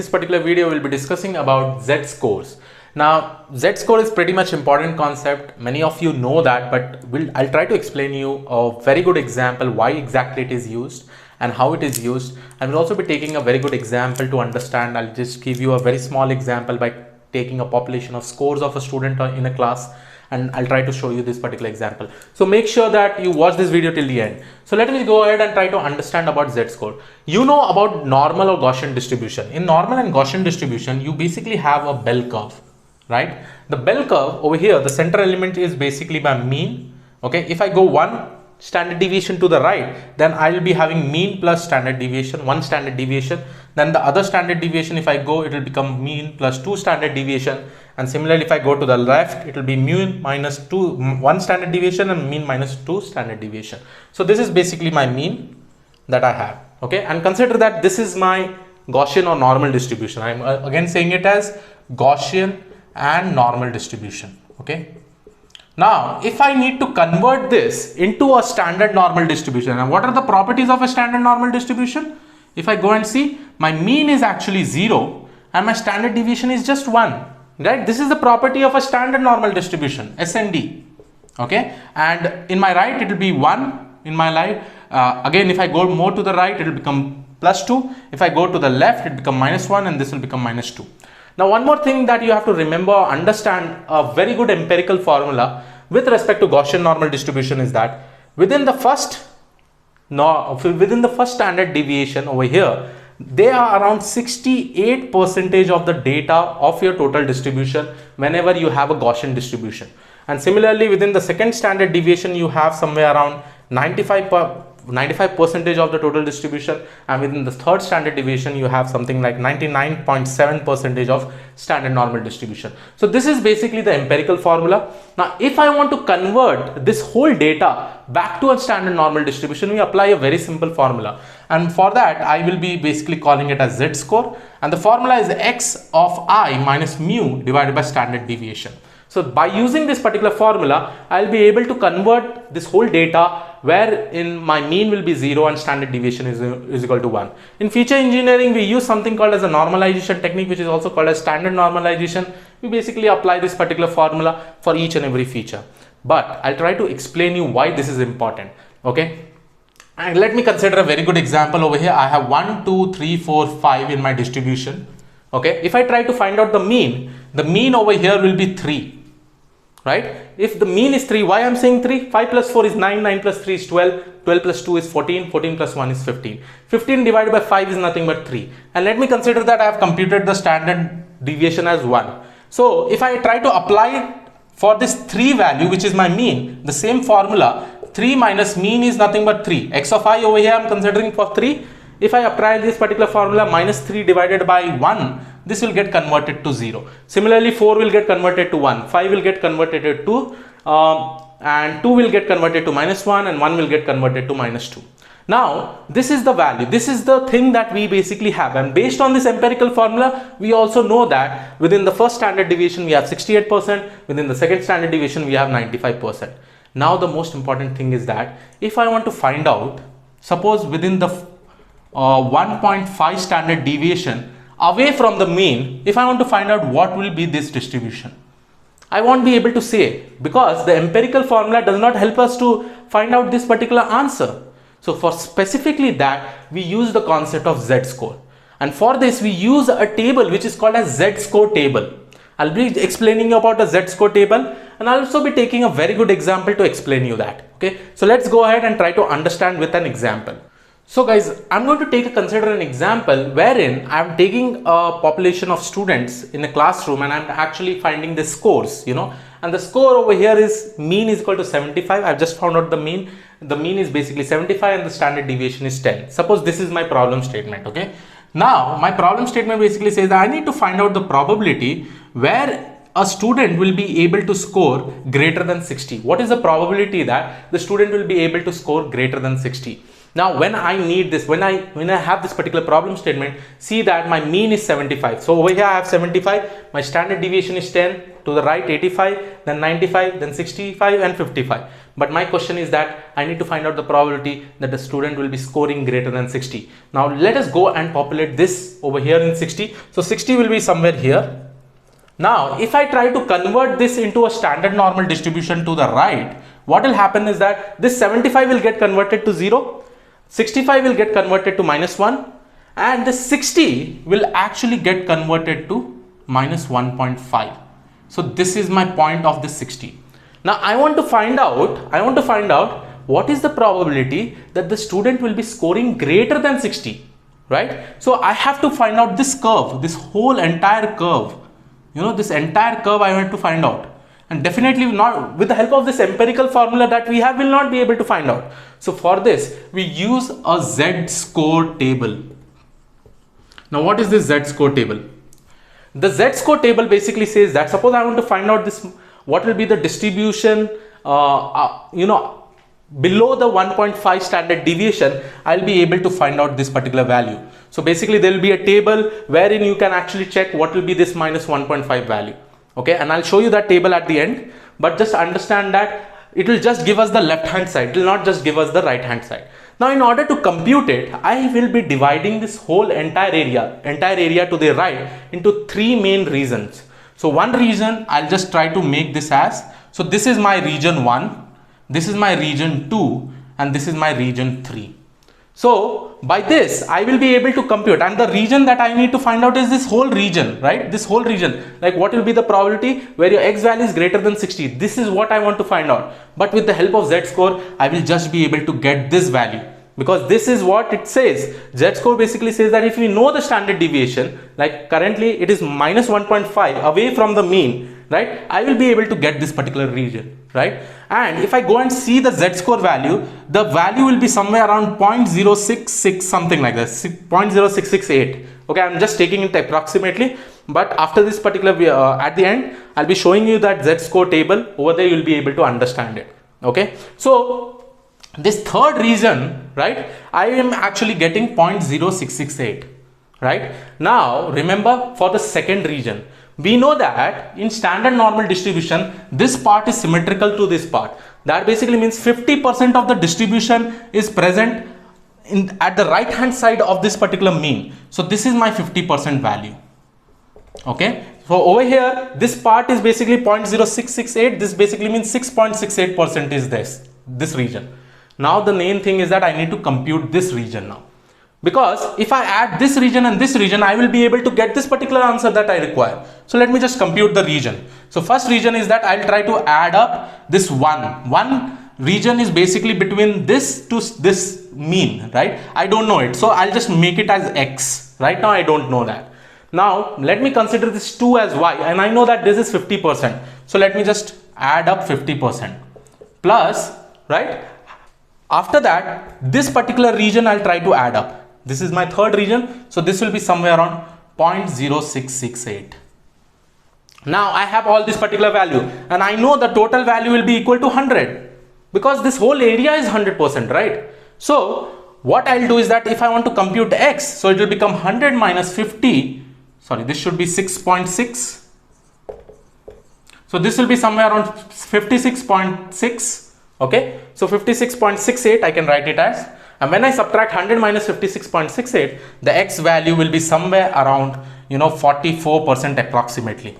this particular video, we'll be discussing about Z-scores. Now, Z-score is pretty much important concept. Many of you know that, but I'll try to explain you a very good example why exactly it is used and how it is used. I will also be taking a very good example to understand. I'll just give you a very small example by taking a population of scores of a student in a class, and I'll try to show you this particular example. So make sure that you watch this video till the end. So let me go ahead and try to understand about Z-score. You know about normal or Gaussian distribution. In normal and Gaussian distribution, you basically have a bell curve, right? The bell curve over here, the center element is basically my mean. Okay, if I go one standard deviation to the right, then I will be having mean plus standard deviation, one standard deviation. Then the other standard deviation, if I go, it will become mean plus two standard deviation. And similarly, if I go to the left, it will be mean minus one standard deviation and mean minus two standard deviation. So this is basically my mean that I have. Okay, and consider that this is my Gaussian or normal distribution. I'm again saying it as Gaussian and normal distribution. Okay. Now, if I need to convert this into a standard normal distribution, and what are the properties of a standard normal distribution? If I go and see, my mean is actually 0 and my standard deviation is just 1, right? This is the property of a standard normal distribution, SND. Okay, and in my right, it will be 1 in my life. Again, if I go more to the right, it will become plus 2. If I go to the left, it will become minus 1, and this will become minus 2. Now, one more thing that you have to remember, understand a very good empirical formula with respect to Gaussian normal distribution is that within the first standard deviation over here, they are around 68% of the data of your total distribution whenever you have a Gaussian distribution. And similarly, within the second standard deviation, you have somewhere around 95% of the total distribution, and within the third standard deviation you have something like 99.7% of standard normal distribution. So this is basically the empirical formula. Now if I want to convert this whole data back to a standard normal distribution, we apply a very simple formula, and for that I will be basically calling it as Z-score, and the formula is x of I minus mu divided by standard deviation. So by using this particular formula, I'll be able to convert this whole data wherein my mean will be 0 and standard deviation is equal to 1. In feature engineering, we use something called as a normalization technique, which is also called as standard normalization. We basically apply this particular formula for each and every feature. But I'll try to explain you why this is important. Okay. And let me consider a very good example over here. I have 1, 2, 3, 4, 5 in my distribution. Okay. If I try to find out the mean over here will be 3. Right? If the mean is 3, why I'm saying 3? 5 plus 4 is 9, 9 plus 3 is 12, 12 plus 2 is 14, 14 plus 1 is 15. 15 divided by 5 is nothing but 3. And let me consider that I have computed the standard deviation as 1. So if I try to apply for this 3 value, which is my mean, the same formula, 3 minus mean is nothing but 3. X of I over here I'm considering for 3. If I apply this particular formula, minus 3 divided by 1, this will get converted to 0. Similarly, 4 will get converted to 1, 5 will get converted to 2, and 2 will get converted to minus 1, and 1 will get converted to minus 2. Now, this is the value. This is the thing that we basically have. And based on this empirical formula, we also know that within the first standard deviation, we have 68%. Within the second standard deviation, we have 95%. Now, the most important thing is that if I want to find out, suppose within the 1.5 standard deviation away from the mean, if I want to find out what will be this distribution, I won't be able to say, because the empirical formula does not help us to find out this particular answer. So for specifically that, we use the concept of Z-score, and for this we use a table which is called as Z-score table. I'll be explaining you about the Z-score table, and I'll also be taking a very good example to explain you that. Okay, so let's go ahead and try to understand with an example. So guys, I'm going to consider an example wherein I'm taking a population of students in a classroom, and I'm actually finding the scores, and the score over here is mean is equal to 75. I've just found out the mean. The mean is basically 75 and the standard deviation is 10. Suppose this is my problem statement. Okay. Now my problem statement basically says that I need to find out the probability where a student will be able to score greater than 60. What is the probability that the student will be able to score greater than 60? Now, when I need this, when I have this particular problem statement, see that my mean is 75. So over here I have 75, my standard deviation is 10, to the right 85, then 95, then 65 and 55. But my question is that I need to find out the probability that the student will be scoring greater than 60. Now let us go and populate this over here in 60. So 60 will be somewhere here. Now if I try to convert this into a standard normal distribution to the right, what will happen is that this 75 will get converted to 0, 65 will get converted to -1, and the 60 will actually get converted to -1.5. So this is my point of this 60. Now I want to find out what is the probability that the student will be scoring greater than 60, right? So I have to find out this curve, this whole entire curve, this entire curve I want to find out. And definitely not with the help of this empirical formula that we have, will not be able to find out. So for this, we use a Z-score table. Now what is this Z-score table? The Z-score table basically says that suppose I want to find out this, what will be the distribution, below the 1.5 standard deviation, I'll be able to find out this particular value. So basically there will be a table wherein you can actually check what will be this -1.5 value. Okay, and I'll show you that table at the end, but just understand that it will just give us the left hand side, it will not just give us the right hand side. Now in order to compute it, I will be dividing this whole entire area to the right into 3 main regions. So one region I'll just try to make this as, so this is my region 1, this is my region 2, and this is my region 3. So by this I will be able to compute, and the region that I need to find out is this whole region, right? This whole region, like what will be the probability where your x value is greater than 60. This is what I want to find out. But with the help of Z-score, I will just be able to get this value, because this is what it says. Z-score basically says that if we know the standard deviation, like currently it is -1.5 away from the mean, right? I will be able to get this particular region, right? And if I go and see the Z-score value, the value will be somewhere around 0.066, something like that, 0.0668. Okay, I'm just taking it approximately, but after this particular at the end, I'll be showing you that Z-score table. Over there you'll be able to understand it. Okay, so this third region, right, I am actually getting 0.0668, right? Now remember, for the second region, we know that in standard normal distribution, this part is symmetrical to this part. That basically means 50% of the distribution is present at the right hand side of this particular mean. So this is my 50% value. Okay, so over here this part is basically 0.0668. this basically means 6.68% is this region. Now the main thing is that I need to compute this region now, because if I add this region and this region, I will be able to get this particular answer that I require. So let me just compute the region. So first region is that I'll try to add up this one region is basically between this to this mean, right? I don't know it, so I'll just make it as x. Right now I don't know that. Now let me consider this 2 as y, and I know that this is 50%. So let me just add up 50% plus, right? After that, this particular region I'll try to add up. This is my third region, so this will be somewhere around 0.0668. Now I have all this particular value, and I know the total value will be equal to 100, because this whole area is 100%, right? So what I'll do is that if I want to compute x, so it will become 100 minus 50, sorry, this should be 6.6. So this will be somewhere around 56.6. Okay, so 56.68 I can write it as, and when I subtract 100 minus 56.68, the x value will be somewhere around 44% approximately.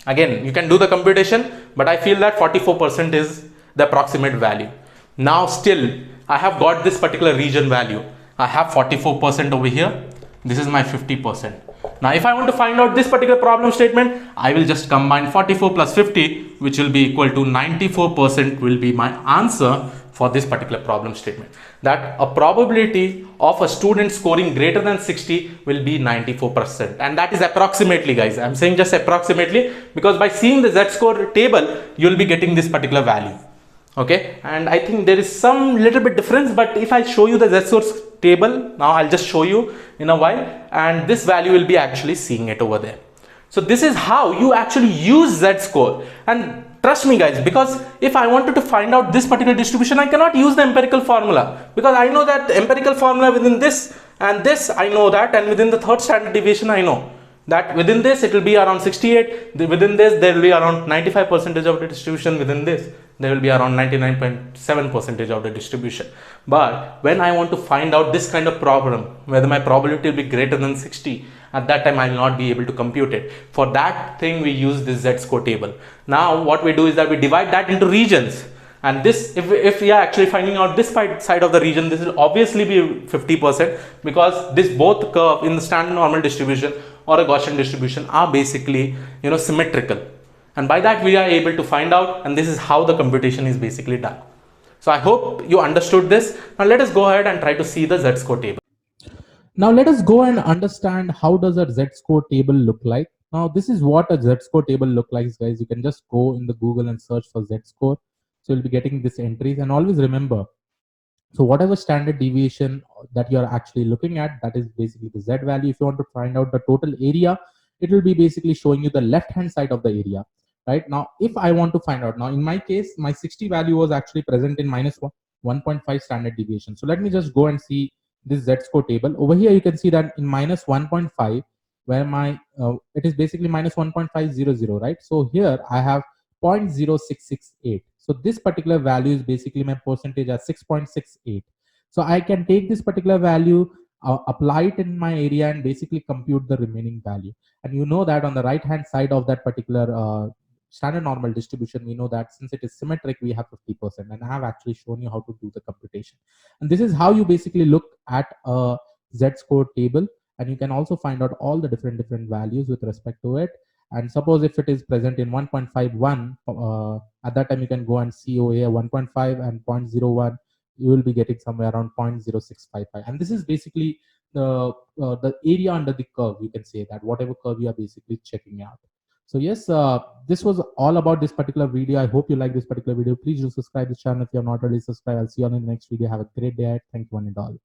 Again, you can do the computation, but I feel that 44% is the approximate value. Now still I have got this particular region value. I have 44% over here. This is my 50%. Now if I want to find out this particular problem statement, I will just combine 44 plus 50, which will be equal to 94% will be my answer for this particular problem statement. That a probability of a student scoring greater than 60 will be 94%. And that is approximately, guys. I'm saying just approximately, because by seeing the Z-score table, you'll be getting this particular value. Okay, and I think there is some little bit difference, but if I show you the Z-score table, now I'll just show you in a while, and this value will be actually seeing it over there. So this is how you actually use Z-score. And trust me guys, because if I wanted to find out this particular distribution, I cannot use the empirical formula, because I know that the empirical formula within this and this, I know that, and within the third standard deviation I know. that within this it will be around 68, within this there will be around 95 percentage of the distribution, within this there will be around 99.7 percentage of the distribution. But when I want to find out this kind of problem, whether my probability will be greater than 60, at that time I will not be able to compute it. For that thing we use this z-score table. Now what we do is that we divide that into regions, and this, if we are actually finding out this side of the region, this will obviously be 50%, because this both curve in the standard normal distribution or a Gaussian distribution are basically, symmetrical, and by that we are able to find out, and this is how the computation is basically done. So I hope you understood this. Now let us go ahead and try to see the z-score table. Now let us go and understand how does a z-score table look like. Now this is what a z-score table look like, guys. You can just go in the Google and search for z-score. So you'll be getting these entries, and always remember, so whatever standard deviation that you're actually looking at, that is basically the z value. If you want to find out the total area, it will be basically showing you the left hand side of the area. Right now, if I want to find out, now in my case, my 60 value was actually present in minus 1.5 standard deviation. So let me just go and see this z-score table. Over here you can see that in minus 1.5, where my it is basically minus 1.500, right? So here I have 0.0668. So this particular value is basically my percentage at 6.68. So I can take this particular value, apply it in my area, and basically compute the remaining value. And you know that on the right hand side of that particular standard normal distribution, we know that since it is symmetric, we have 50%. And I have actually shown you how to do the computation. And this is how you basically look at a z-score table. And you can also find out all the different values with respect to it. And suppose if it is present in 1.51, at that time you can go and see over here 1.5 and 0.01, you will be getting somewhere around 0.0655. And this is basically the area under the curve. You can say that whatever curve you are basically checking out. So yes, this was all about this particular video. I hope you like this particular video. Please do subscribe to the channel if you have not already subscribed. I'll see you on the next video. Have a great day. Thank you one and all.